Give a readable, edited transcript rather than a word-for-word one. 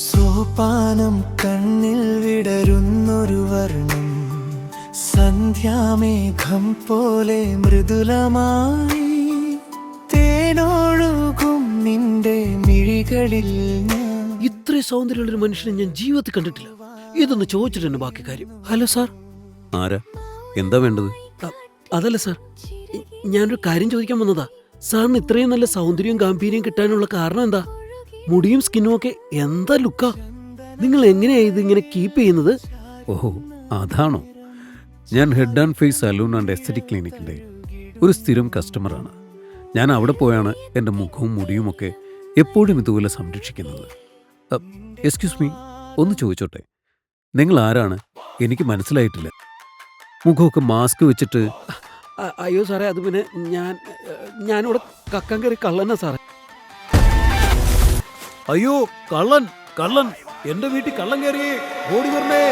സോപാനം കണ്ണിൽ വിടരുന്നൊരു വർണ്ണം, സന്ധ്യാമേഘം പോലെ മൃദുലമായി തേനൊഴുകും നിന്റെ മിഴികളിൽ ഞാൻ. ഇത്രയും സൗന്ദര്യമുള്ളൊരു മനുഷ്യനെ ഞാൻ ജീവിതത്തിൽ കണ്ടിട്ടില്ല. ഇതൊന്ന് ചോദിച്ചിട്ട് തന്നെ ബാക്കി കാര്യം. Hello sir. ആരാ? എന്താ വേണ്ടത്? അതല്ല സാർ, ഞാനൊരു കാര്യം ചോദിക്കാൻ വന്നതാ. സാറിന് ഇത്രയും നല്ല സൗന്ദര്യവും ഗാംഭീര്യം കിട്ടാനുള്ള കാരണം എന്താ? മുടിയും സ്കിന്നും ഒക്കെ എന്താ ലുക്കാ! നിങ്ങൾ എങ്ങനെയാ ഇതിങ്ങനെ കീപ്പ് ചെയ്യുന്നത്? ഓഹോ, അതാണോ? ഞാൻ head and face salon and aesthetic ക്ലിനിക്കിൻ്റെ ഒരു സ്ഥിരം കസ്റ്റമറാണ്. ഞാൻ അവിടെ പോയാണ് എൻ്റെ മുഖവും മുടിയും ഒക്കെ എപ്പോഴും ഇതുപോലെ സംരക്ഷിക്കുന്നത്. എക്സ്ക്യൂസ് മീ, ഒന്ന് ചോദിച്ചോട്ടെ, നിങ്ങൾ ആരാണ്? എനിക്ക് മനസ്സിലായിട്ടില്ല. മുഖമൊക്കെ മാസ്ക് വെച്ചിട്ട്. അയ്യോ സാറേ, അത് പിന്നെ ഞാനിവിടെ കക്കാൻ കയറി കള്ളനാ സാറേ. അയ്യോ, കള്ളൻ! കള്ളൻ! എന്റെ വീട്ടിൽ കള്ളൻ കയറിയേ! ഓടി വരണേ!